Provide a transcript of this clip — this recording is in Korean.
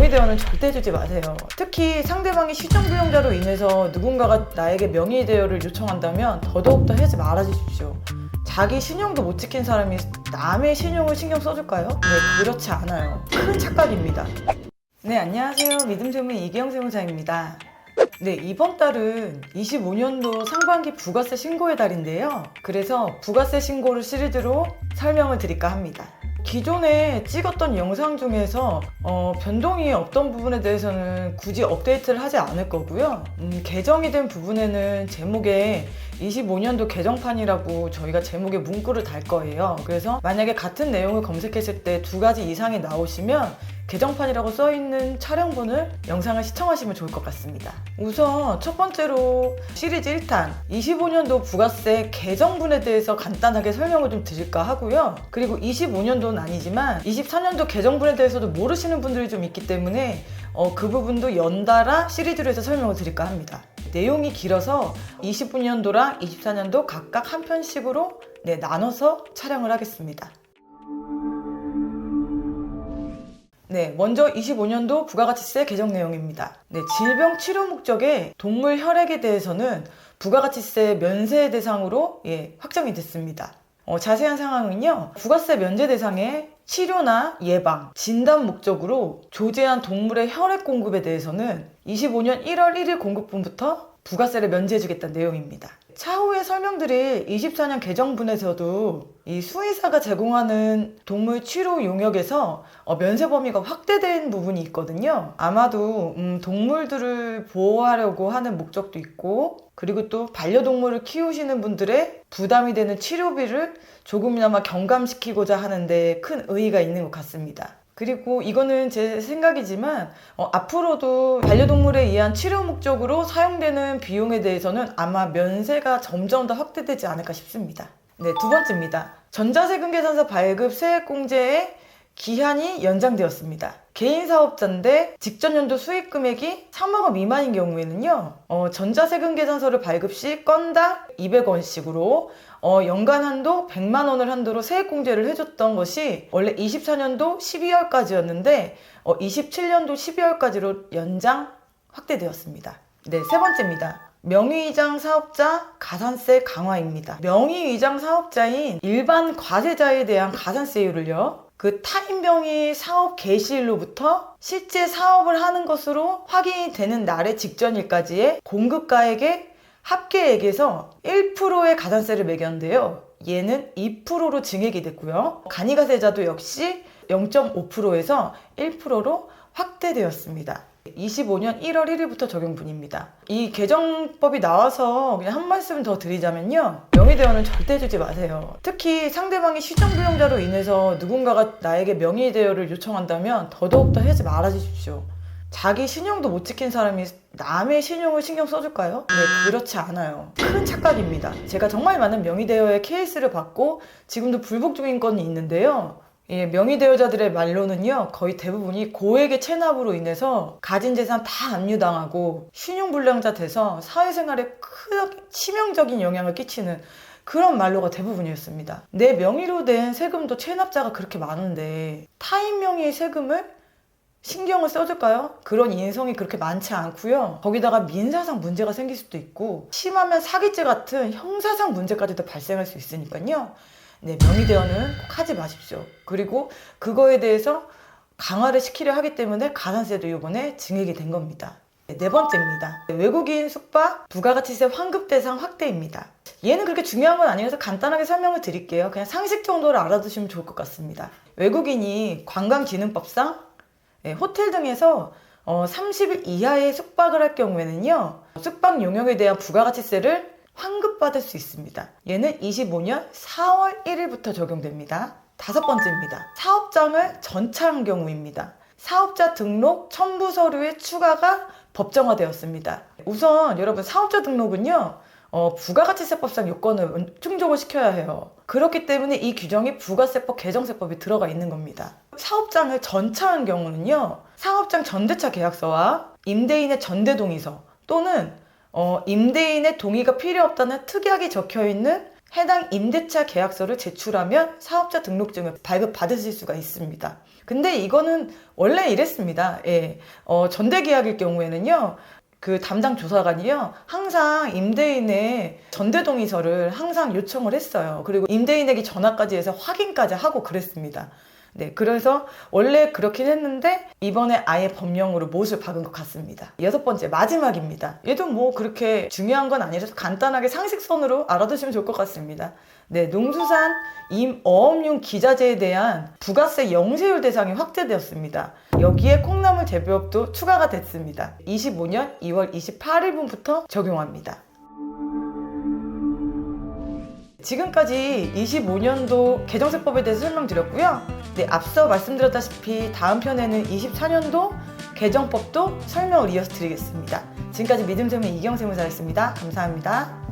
명의대여는 절대 주지 마세요. 특히 상대방이 시정부용자로 인해서 누군가가 나에게 명의대여를 요청한다면 더더욱더 하지 말아주십시오. 자기 신용도 못 지킨 사람이 남의 신용을 신경 써줄까요? 네, 그렇지 않아요. 큰 착각입니다. 네, 안녕하세요. 믿음주문 이기영 세무사입니다. 네, 이번 달은 25년도 상반기 부가세 신고의 달인데요. 그래서 부가세 신고를 시리즈로 설명을 드릴까 합니다. 기존에 찍었던 영상 중에서 변동이 없던 부분에 대해서는 굳이 업데이트를 하지 않을 거고요. 개정이 된 부분에는 제목에 25년도 개정판이라고 저희가 제목에 문구를 달 거예요. 그래서 만약에 같은 내용을 검색했을 때 2가지 이상이 나오시면 개정판이라고 써있는 촬영본을 영상을 시청하시면 좋을 것 같습니다. 우선 첫 번째로 시리즈 1탄 25년도 부가세 개정분에 대해서 간단하게 설명을 좀 드릴까 하고요. 그리고 25년도는 아니지만 24년도 개정분에 대해서도 모르시는 분들이 좀 있기 때문에 그 부분도 연달아 시리즈로 해서 설명을 드릴까 합니다. 내용이 길어서 25년도랑 24년도 각각 한 편씩으로 나눠서 촬영을 하겠습니다. 네, 먼저 25년도 부가가치세 개정 내용입니다. 네, 질병 치료 목적의 동물 혈액에 대해서는 부가가치세 면세 대상으로 확정이 됐습니다. 자세한 상황은요, 부가세 면제 대상의 치료나 예방, 진단 목적으로 조제한 동물의 혈액 공급에 대해서는 25년 1월 1일 공급분부터 부가세를 면제해주겠다는 내용입니다. 차후에 설명드릴 24년 개정분에서도 이 수의사가 제공하는 동물 치료 용역에서 면세 범위가 확대된 부분이 있거든요. 아마도 동물들을 보호하려고 하는 목적도 있고, 그리고 또 반려동물을 키우시는 분들의 부담이 되는 치료비를 조금이나마 경감시키고자 하는데 큰 의의가 있는 것 같습니다. 그리고 이거는 제 생각이지만 앞으로도 반려동물에 의한 치료 목적으로 사용되는 비용에 대해서는 아마 면세가 점점 더 확대되지 않을까 싶습니다. 네, 두 번째입니다. 전자세금 계산서 발급 세액공제의 기한이 연장되었습니다. 개인 사업자인데 직전 연도 수익 금액이 3억 원 미만인 경우에는요, 전자세금 계산서를 발급 시 건당 200원씩으로 연간 한도 100만 원을 한도로 세액공제를 해줬던 것이 원래 24년도 12월까지였는데 27년도 12월까지로 연장 확대되었습니다. 네, 세 번째입니다. 명의위장 사업자 가산세 강화입니다. 명의위장 사업자인 일반 과세자에 대한 가산세율을요, 그 타인명의 사업 개시일로부터 실제 사업을 하는 것으로 확인이 되는 날의 직전일까지의 공급가액의 합계액에서 1%의 가산세를 매겼는데요. 얘는 2%로 증액이 됐고요. 간이가세자도 역시 0.5%에서 1%로 확대되었습니다. 25년 1월 1일부터 적용분입니다. 이 개정법이 나와서 그냥 한 말씀 더 드리자면요, 명의대여는 절대 주지 마세요. 특히 상대방이 시정부용자로 인해서 누군가가 나에게 명의대여를 요청한다면 더더욱더 하지 말아주십시오. 자기 신용도 못 지킨 사람이 남의 신용을 신경 써줄까요? 네, 그렇지 않아요. 큰 착각입니다. 제가 정말 많은 명의대여의 케이스를 받고 지금도 불복 중인 건이 있는데요. 명의대여자들의 말로는요, 거의 대부분이 고액의 체납으로 인해서 가진 재산 다 압류당하고 신용불량자 돼서 사회생활에 크게 치명적인 영향을 끼치는 그런 말로가 대부분이었습니다. 내 명의로 된 세금도 체납자가 그렇게 많은데 타인 명의의 세금을 신경을 써줄까요? 그런 인성이 그렇게 많지 않고요. 거기다가 민사상 문제가 생길 수도 있고, 심하면 사기죄 같은 형사상 문제까지도 발생할 수 있으니까요. 네, 명의대여는 꼭 하지 마십시오. 그리고 그거에 대해서 강화를 시키려 하기 때문에 가산세도 이번에 증액이 된 겁니다. 네 번째입니다. 외국인 숙박 부가가치세 환급 대상 확대입니다. 얘는 그렇게 중요한 건 아니어서 간단하게 설명을 드릴게요. 그냥 상식 정도를 알아두시면 좋을 것 같습니다. 외국인이 관광기능법상 호텔 등에서 30일 이하의 숙박을 할 경우에는요, 숙박 용역에 대한 부가가치세를 환급받을 수 있습니다. 얘는 25년 4월 1일부터 적용됩니다. 다섯 번째입니다. 사업장을 전차한 경우입니다. 사업자 등록 첨부 서류의 추가가 법정화되었습니다. 우선 여러분, 사업자 등록은요, 부가가치세법상 요건을 충족을 시켜야 해요. 그렇기 때문에 이 규정이 부가세법 개정세법에 들어가 있는 겁니다. 사업장을 전차한 경우는요, 사업장 전대차 계약서와 임대인의 전대동의서 또는 임대인의 동의가 필요 없다는 특약이 적혀있는 해당 임대차 계약서를 제출하면 사업자 등록증을 발급받으실 수가 있습니다. 근데 이거는 원래 이랬습니다. 예. 전대계약일 경우에는요, 그 담당 조사관이요, 항상 임대인의 전대동의서를 항상 요청을 했어요. 그리고 임대인에게 전화까지 해서 확인까지 하고 그랬습니다. 네, 그래서 원래 그렇긴 했는데 이번에 아예 법령으로 못을 박은 것 같습니다. 6번째, 마지막입니다. 얘도 뭐 그렇게 중요한 건 아니라서 간단하게 상식선으로 알아두시면 좋을 것 같습니다. 네, 농수산 어업용 기자재에 대한 부가세 영세율 대상이 확대되었습니다. 여기에 콩나물 재배업도 추가가 됐습니다. 25년 2월 28일분부터 적용합니다. 지금까지 25년도 개정세법에 대해서 설명드렸고요. 네, 앞서 말씀드렸다시피 다음 편에는 24년도 개정법도 설명을 이어서 드리겠습니다. 지금까지 믿음세무 이경세무사였습니다. 감사합니다.